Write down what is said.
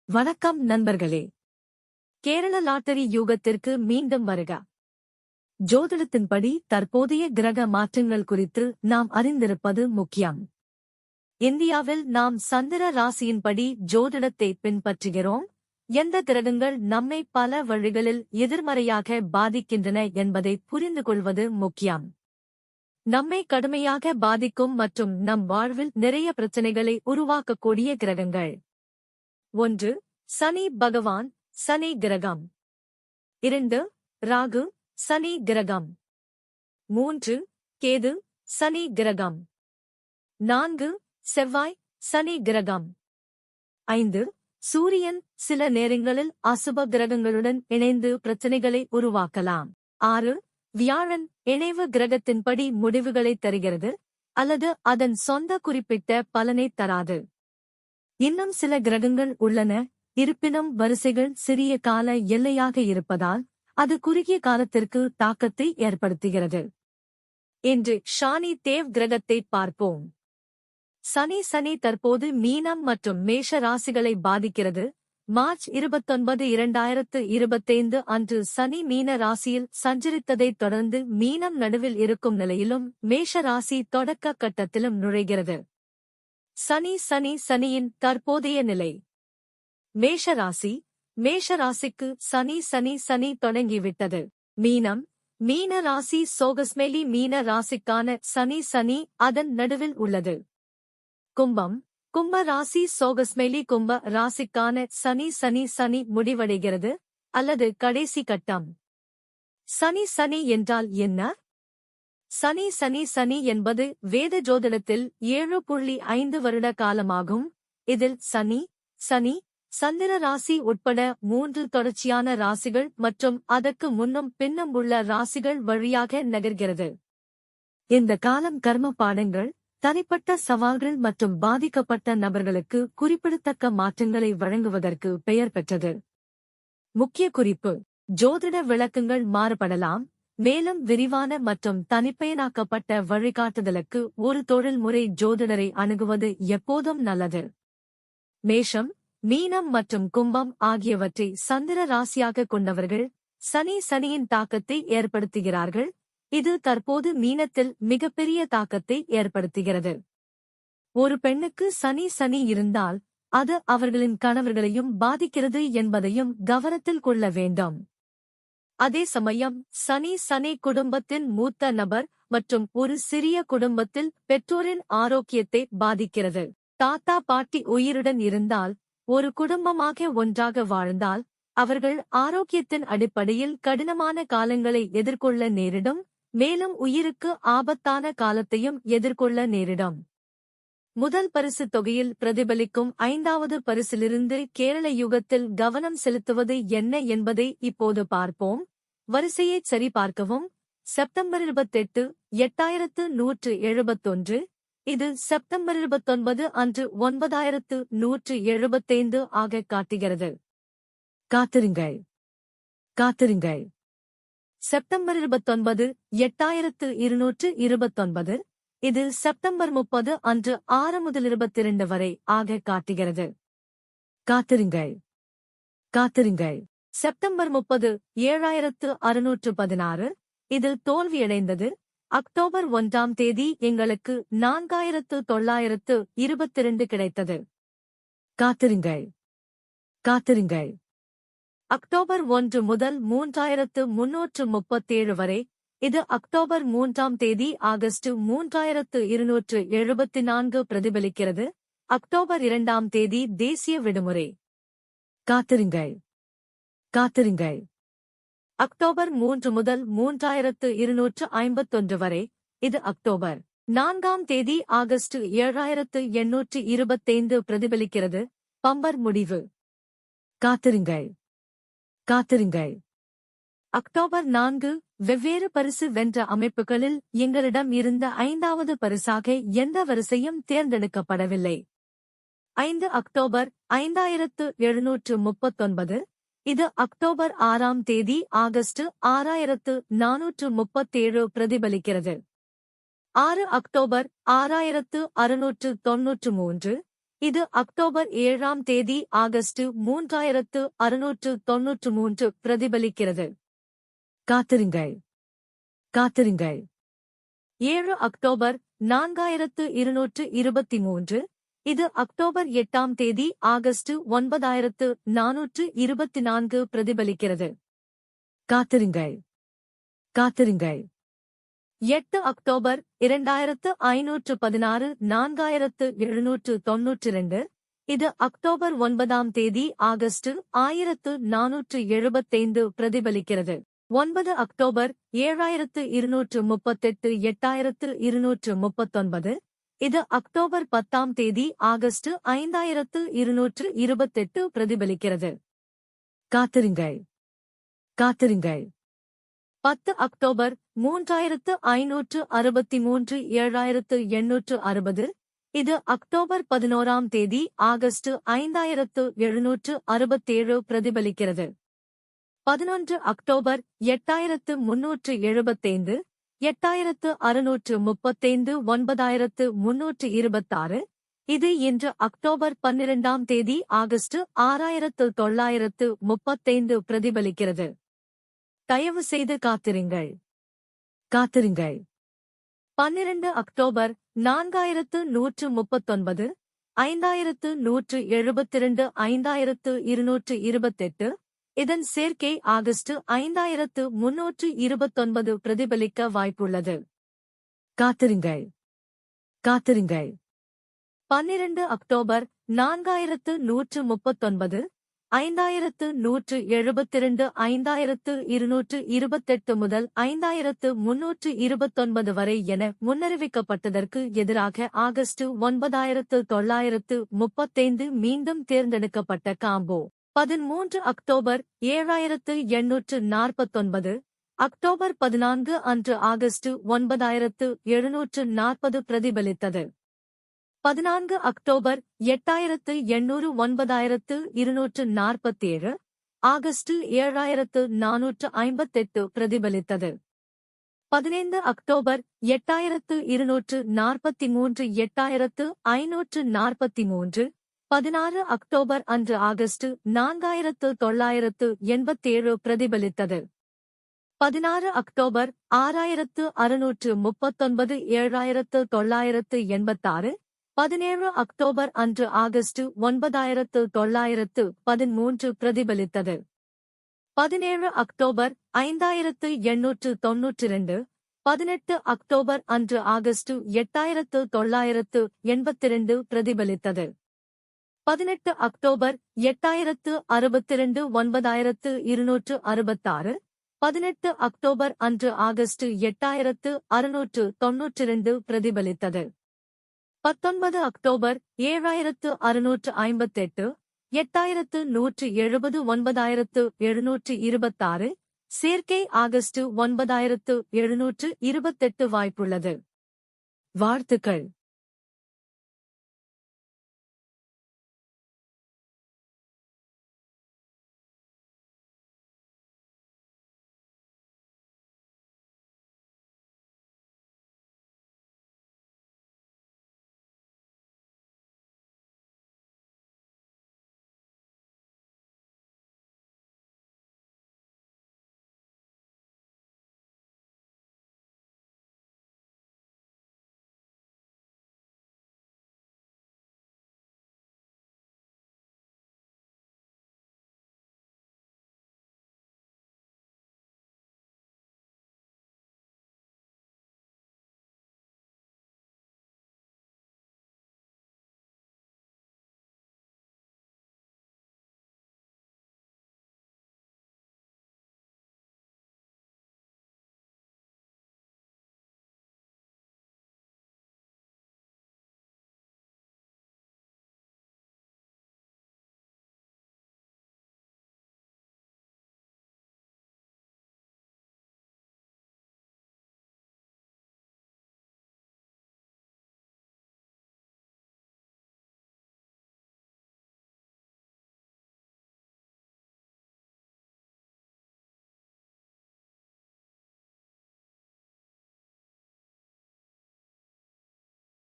வணக்கம் நண்பர்களே. கேரள லாட்டரி யூகத்திற்கு மீண்டும் வருக. ஜோதிடத்தின்படி தற்போதைய கிரக மாற்றங்கள் குறித்து நாம் அறிந்திருப்பது முக்கியம். இந்தியாவில் நாம் சந்திர ராசியின்படி ஜோதிடத்தை பின்பற்றுகிறோம். எந்த கிரகங்கள் நம்மை பல வழிகளில் எதிர்மறையாக பாதிக்கின்றன என்பதை புரிந்து கொள்வது முக்கியம். நம்மை கடுமையாக பாதிக்கும் மற்றும் நம் வாழ்வில் நிறைய பிரச்சனைகளை உருவாக்கக்கூடிய கிரகங்கள். 1. சனி பகவான், சனி கிரகம். 2. ராகு, சனி கிரகம். 3. கேது, சனி கிரகம். 4. செவ்வாய், சனி கிரகம். 5. சூரியன் சில நேரங்களில் அசுப கிரகங்களுடன் இணைந்து பிரச்சனைகளை உருவாக்கலாம். 6. வியாழன் இணைவு கிரகத்தின்படி முடிவுகளை தருகிறது அல்லது அதன் சொந்த குறிப்பிட்ட பலனை தராது. இன்னும் சில கிரகங்கள் உள்ளன, இருப்பினும் வரிசைகள் சிறிய கால எல்லையாக இருப்பதால் அது குறுகிய காலத்திற்கு தாக்கத்தை ஏற்படுத்துகிறது. இன்று ஷானி தேவ் கிரகத்தை பார்ப்போம். சனி தற்போது மீனம் மற்றும் மேஷ ராசிகளை பாதிக்கிறது. மார்ச் 29, 2025 அன்று சனி மீன ராசியில் சஞ்சரித்ததைத் தொடர்ந்து மீனம் நடுவில் இருக்கும் நிலையிலும் மேஷ ராசி தொடக்க கட்டத்திலும் நுழைகிறது. சனியின் தற்போதைய நிலை. மேஷ ராசிக்கு சனி தொடங்கிவிட்டது. மீன ராசி சோகஸ்மெலி மீன ராசிக்கான சனி அதன் நடுவில் உள்ளது. கும்ப ராசி சோகஸ்மெலி கும்ப ராசிக்கான சனி முடிவடைகிறது அல்லது கடைசி கட்டம். சனி என்றால் என்ன? சனி என்பது வேத ஜோதிடத்தில் 7.5 வருட காலமாகும். இதில் சனி சந்திர ராசி உட்பட 3 தொடர்ச்சியான ராசிகள் மற்றும் அதற்கு முன்னும் பின்னும் உள்ள ராசிகள் வழியாக நகர்கிறது. இந்த காலம் கர்ம பாடங்கள், தனிப்பட்ட சவால்கள் மற்றும் பாதிக்கப்பட்ட நபர்களுக்கு குறிப்பிடத்தக்க மாற்றங்களை வழங்குவதற்கு பெயர் பெற்றது. முக்கிய குறிப்பு: ஜோதிட விளக்கங்கள் மாறுபடலாம், மேலும் விரிவான மற்றும் தனிப்பயனாக்கப்பட்ட வழிகாட்டுதலுக்கு ஒரு தொழில்முறை ஜோதிடரை அணுகுவது எப்போதும் நல்லது. மேஷம், மீனம் மற்றும் கும்பம் ஆகியவற்றை சந்திர ராசியாக கொண்டவர்கள் சனியின் தாக்கத்தை ஏற்படுத்துகிறார்கள். இது தற்போது மீனத்தில் மிகப்பெரிய தாக்கத்தை ஏற்படுத்துகிறது. ஒரு பெண்ணுக்கு சனி இருந்தால் அது அவர்களின் கணவர்களையும் பாதிக்கிறது என்பதையும் கவனத்தில் கொள்ள வேண்டும். அதே சமயம் சனி குடும்பத்தின் மூத்த நபர் மற்றும் ஒரு சிறிய குடும்பத்தில் பெற்றோரின் ஆரோக்கியத்தை பாதிக்கிறது. தாத்தா பாட்டி உயிருடன் இருந்தால், ஒரு குடும்பமாக ஒன்றாக வாழ்ந்தால், அவர்கள் ஆரோக்கியத்தின் அடிப்படையில் கடினமான காலங்களை எதிர்கொள்ள நேரிடும், மேலும் உயிருக்கு ஆபத்தான காலத்தையும் எதிர்கொள்ள நேரிடும். முதல் பரிசு தொகையில் பிரதிபலிக்கும் 5வது பரிசிலிருந்து கேரள யுகத்தில் கவனம் செலுத்துவது என்ன என்பதை இப்போது பார்ப்போம். வரிசையைச் சரிபார்க்கவும். செப்டம்பர் 28, 8171. இது செப்டம்பர் 29 அன்று 9175 ஆக காட்டுகிறது. காத்திருங்கள். செப்டம்பர் 29, 8229. இது செப்டம்பர் 30 அன்று 6 முதல் 22 வரை ஆக காட்டுகிறது. காத்திருங்கள். செப்டம்பர் 30, 7616. இதில் தோல்வியடைந்தது. அக்டோபர் 1ஆம் தேதி எங்களுக்கு 4922 கிடைத்தது. காத்திருங்கள். அக்டோபர் 1 முதல் 3337 வரை. இது அக்டோபர் 3ஆம் தேதி ஆகஸ்ட் 3274 பிரதிபலிக்கிறது. அக்டோபர் 2ஆம் தேதி தேசிய விடுமுறை. காத்திருங்கள். அக்டோபர் 3 முதல் 3251 வரை. இது அக்டோபர் 4ஆம் தேதி ஆகஸ்ட் 7825 பிரதிபலிக்கிறது. பம்பர் முடிவு. காத்திருங்கள். அக்டோபர் 4. வெவ்வேறு பரிசு வென்ற அமைப்புகளில் எங்களிடம் இருந்த 5வது பரிசாக எந்த வரிசையும் தேர்ந்தெடுக்கப்படவில்லை. 5 அக்டோபர் 5739. இது அக்டோபர் 6ஆம் தேதி ஆகஸ்ட் 6437 பிரதிபலிக்கிறது. 6 அக்டோபர் 6693. இது அக்டோபர் 7ஆம் தேதி ஆகஸ்ட் 3693 பிரதிபலிக்கிறது. காத்திருங்கள். காத்திருங்கள். 7 அக்டோபர் 4223, இது அக்டோபர் 8ஆம் தேதி ஆகஸ்ட் 9424 பிரதிபலிக்கிறது. காத்திருங்கள். காத்திருங்கள். 8 அக்டோபர் 2516 4792, இது அக்டோபர் 9ஆம் தேதி ஆகஸ்ட் 1475 பிரதிபலிக்கிறது. 9 அக்டோபர் 7238 8239, இது அக்டோபர் 10ஆம் தேதி ஆகஸ்ட் 5228 பிரதிபலிக்கிறது. காத்திருங்கள். காத்திருங்கள். 10 அக்டோபர் 3563 7860, இது அக்டோபர் 11ஆம் தேதி ஆகஸ்ட் 5767 பிரதிபலிக்கிறது. 11 அக்டோபர் 8375 8635 9326, இது இன்று அக்டோபர் 12ஆம் தேதி ஆகஸ்ட் 6935 பிரதிபலிக்கிறது. தயவு செய்து காத்திருங்கள். காத்திருங்கள். 12 அக்டோபர் 4139 5172 5228, இதன் சேர்க்கை ஆகஸ்ட் 5329 பிரதிபலிக்க வாய்ப்புள்ளது. காத்திருங்கள். காத்திருங்கள். 12 அக்டோபர் 4139 5172 5228 முதல் 5329 வரை என முன்னறிவிக்கப்பட்டதற்கு எதிராக ஆகஸ்ட் 9935 மீண்டும் தேர்ந்தெடுக்கப்பட்ட காம்போ. 13 அக்டோபர் 7849, அக்டோபர் 14 அன்று ஆகஸ்ட் 9740 பிரதிபலித்தது. 14 அக்டோபர் 8800 9247, ஆகஸ்ட் 7458 பிரதிபலித்தது. 15 அக்டோபர் 8243 8543, 16 அக்டோபர் அன்று ஆகஸ்ட் 4987 பிரதிபலித்தது. 16 அக்டோபர் 6639 7986, 17 அக்டோபர் அன்று ஆகஸ்ட் 9913 பிரதிபலித்தது. 17 அக்டோபர் 5892, 18 அக்டோபர் அன்று ஆகஸ்ட் 8982 பிரதிபலித்தது. 18 அக்டோபர் 8062 9266, 18 அக்டோபர் அன்று ஆகஸ்ட் 8692 பிரதிபலித்தது. 19 அக்டோபர் 7658, 8170 9726, சேர்க்கை ஆகஸ்ட் 9728 வாய்ப்புள்ளது. வாழ்த்துக்கள்.